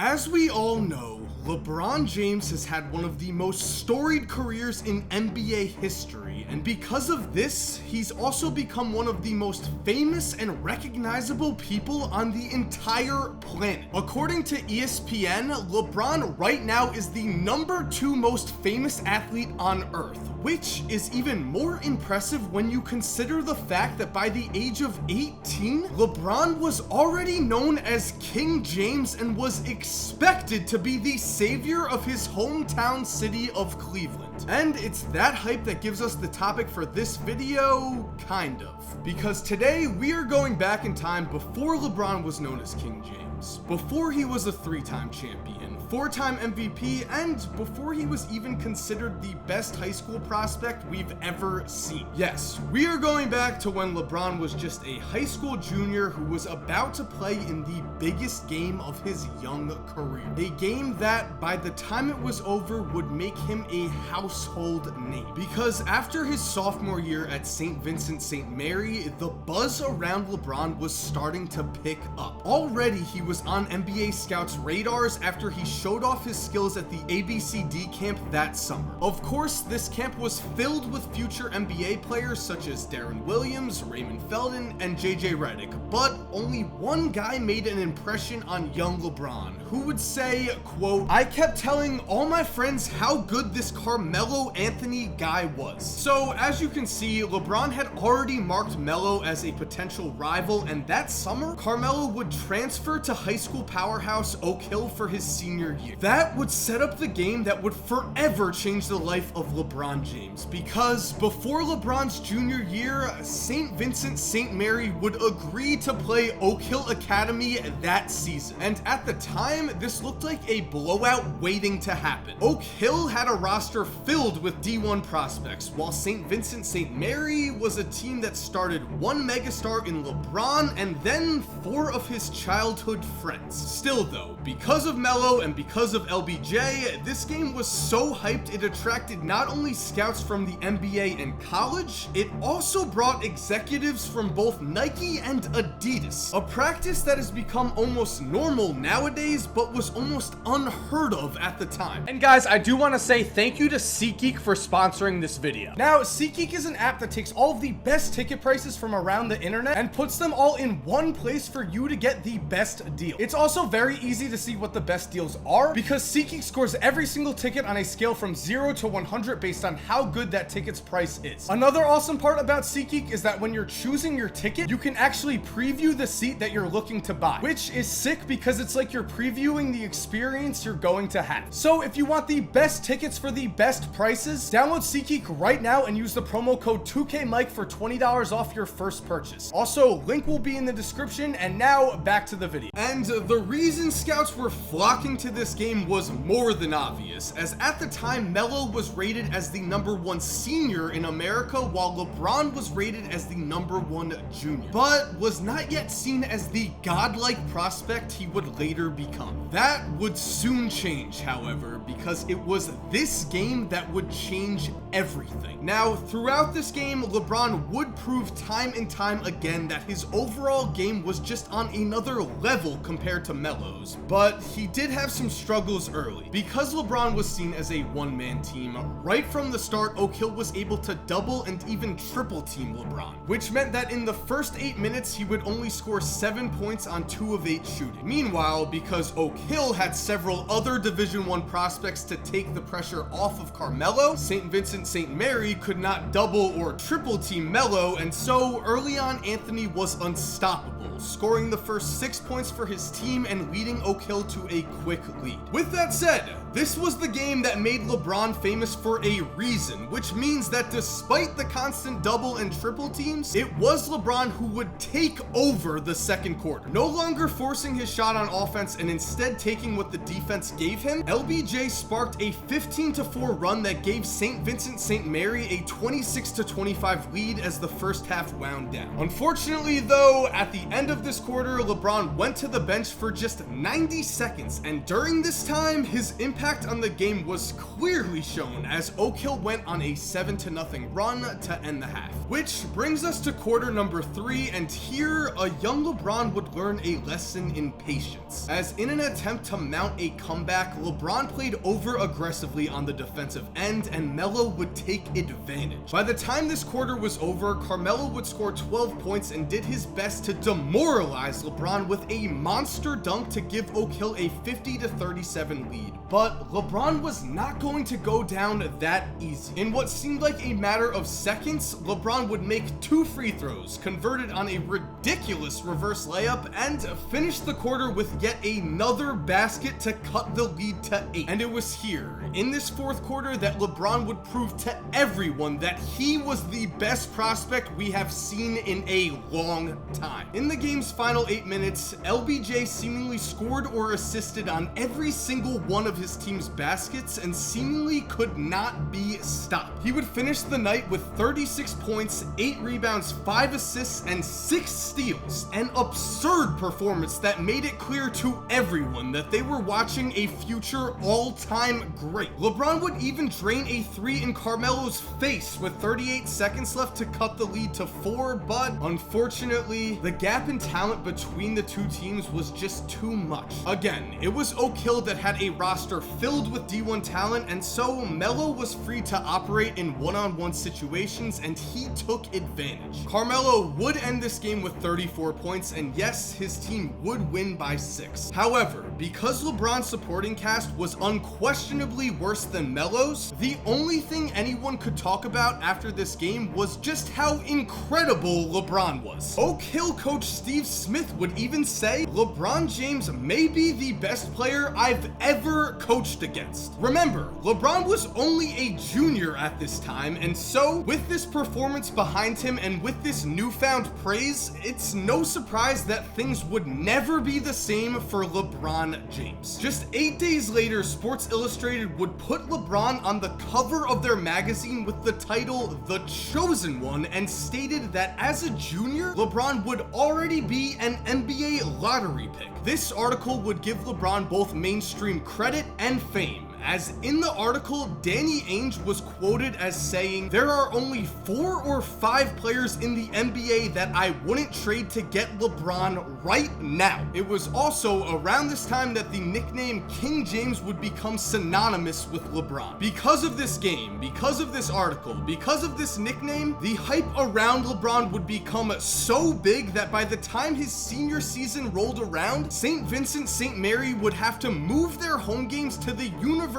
As we all know, LeBron James has had one of the most storied careers in NBA history, and because of this, he's also become one of the most famous and recognizable people on the entire planet. According to ESPN, LeBron right now is the #2 most famous athlete on Earth, which is even more impressive when you consider the fact that by the age of 18, LeBron was already known as King James and was expected to be the savior of his hometown city of Cleveland. And it's that hype that gives us the topic for this video, kind of. Because today we are going back in time before LeBron was known as King James, before he was a 3-time champion, 4-time MVP, and before he was even considered the best high school prospect we've ever seen. Yes, we are going back to when LeBron was just a high school junior who was about to play in the biggest game of his young career. A game that, by the time it was over, would make him a household name. Because after his sophomore year at St. Vincent St. Mary, the buzz around LeBron was starting to pick up. Already, he was on NBA scouts' radars after he showed off his skills at the ABCD camp that summer. Of course, this camp was filled with future NBA players such as Darren Williams, Raymond Felton, and JJ Redick, but only one guy made an impression on young LeBron, who would say, quote, "I kept telling all my friends how good this Carmelo Anthony guy was." So as you can see, LeBron had already marked Melo as a potential rival, and that summer, Carmelo would transfer to high school powerhouse Oak Hill for his senior year. That would set up the game that would forever change the life of LeBron James, because before LeBron's junior year, St. Vincent St. Mary would agree to play Oak Hill Academy that season. And at the time, this looked like a blowout waiting to happen. Oak Hill had a roster filled with D1 prospects, while St. Vincent St. Mary was a team that started one megastar in LeBron and then 4 of his childhood friends. Still though, because of Melo and because of LBJ, this game was so hyped it attracted not only scouts from the NBA and college, it also brought executives from both Nike and Adidas. A practice that has become almost normal nowadays, but was almost unheard of at the time. And guys, I do want to say thank you to SeatGeek for sponsoring this video. Now, SeatGeek is an app that takes all of the best ticket prices from around the internet and puts them all in one place for you to get the best deal. It's also very easy to see what the best deals are because SeatGeek scores every single ticket on a scale from 0 to 100 based on how good that ticket's price is. Another awesome part about SeatGeek is that when you're choosing your ticket, you can actually preview the seat that you're looking to buy, which is sick because it's like you're previewing the experience you're going to have. So if you want the best tickets for the best prices, download SeatGeek right now and use the promo code 2KMike for $20 off your first purchase. Also, link will be in the description, and now back to the video. And the reason scouts were flocking to this game was more than obvious, as at the time, Melo was rated as the #1 senior in America, while LeBron was rated as the #1 junior, but was not yet seen as the godlike prospect he would later become. That would soon change, however, because it was this game that would change everything. Now, throughout this game, LeBron would prove time and time again that his overall game was just on another level compared to Melo's, but he did have some struggles early. Because LeBron was seen as a one-man team, right from the start, Oak Hill was able to double and even triple team LeBron, which meant that in the first 8 minutes, he would only score 7 points on 2 of 8 shooting. Meanwhile, because Oak Hill had several other Division I prospects to take the pressure off of Carmelo, St. Vincent St. Mary could not double or triple team Melo, and so early on, Anthony was unstoppable, scoring the first 6 points for his team and leading Oak Hill to a quick lead. With that said, this was the game that made LeBron famous for a reason, which means that despite the constant double and triple teams, it was LeBron who would take over the second quarter. No longer forcing his shot on offense and instead taking what the defense gave him, LBJ sparked a 15-4 run that gave St. Vincent St. Mary a 26-25 lead as the first half wound down. Unfortunately though, at the end end of this quarter, LeBron went to the bench for just 90 seconds, and during this time, his impact on the game was clearly shown as Oak Hill went on a 7-0 run to end the half. Which brings us to quarter number 3, and here, a young LeBron would learn a lesson in patience. As in an attempt to mount a comeback, LeBron played over aggressively on the defensive end, and Melo would take advantage. By the time this quarter was over, Carmelo would score 12 points and did his best to demoralize LeBron with a monster dunk to give Oak Hill a 50-37 lead. But LeBron was not going to go down that easy. In what seemed like a matter of seconds, LeBron would make 2 free throws, converted on a ridiculous reverse layup, and finished the quarter with yet another basket to cut the lead to 8. And it was here, in this fourth quarter, that LeBron would prove to everyone that he was the best prospect we have seen in a long time. In the game's final 8 minutes, LBJ seemingly scored or assisted on every single one of his team's baskets and seemingly could not be stopped. He would finish the night with 36 points, 8 rebounds, 5 assists, and 6 steals. An absurd performance that made it clear to everyone that they were watching a future all-time great. LeBron would even drain a 3 in Carmelo's face with 38 seconds left to cut the lead to 4, but unfortunately, the gap in talent between the two teams was just too much. Again, it was Oak Hill that had a roster filled with D1 talent, and so Melo was free to operate in one-on-one situations, and he took advantage. Carmelo would end this game with 34 points, and yes, his team would win by 6. However, because LeBron's supporting cast was unquestionably worse than Melo's, the only thing anyone could talk about after this game was just how incredible LeBron was. Oak Hill coach Steve Smith would even say, LeBron James may be the best player I've ever coached against. Remember, LeBron was only a junior at this time, and so with this performance behind him and with this newfound praise, it's no surprise that things would never be the same for LeBron James. Just 8 days later, Sports Illustrated would put LeBron on the cover of their magazine with the title The Chosen One, and stated that as a junior, LeBron would already be an NBA lottery pick. This article would give LeBron both mainstream credit and fame, as in the article, Danny Ainge was quoted as saying, "There are only 4 or 5 players in the NBA that I wouldn't trade to get LeBron right now." It was also around this time that the nickname King James would become synonymous with LeBron. Because of this game, because of this article, because of this nickname, the hype around LeBron would become so big that by the time his senior season rolled around, St. Vincent St. Mary would have to move their home games to the University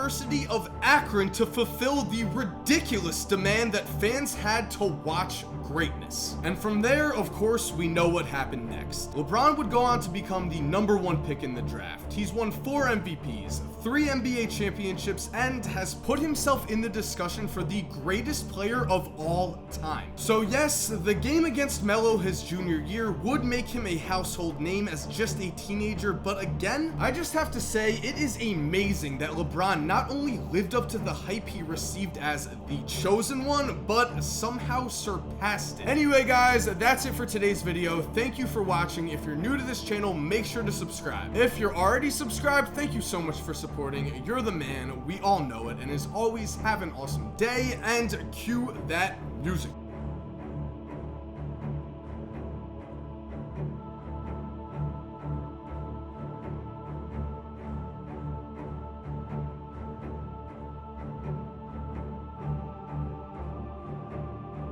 of Akron to fulfill the ridiculous demand that fans had to watch greatness. And from there, of course, we know what happened next. LeBron would go on to become the #1 pick in the draft. He's won 4 MVPs, 3 NBA championships, and has put himself in the discussion for the greatest player of all time. So yes, the game against Melo his junior year would make him a household name as just a teenager, but again, I just have to say it is amazing that LeBron not only lived up to the hype he received as the chosen one, but somehow surpassed it. Anyway guys, that's it for today's video. Thank you for watching. If you're new to this channel, make sure to subscribe. If you're already subscribed, thank you so much for supporting. You're the man, we all know it, and as always, have an awesome day, and cue that music.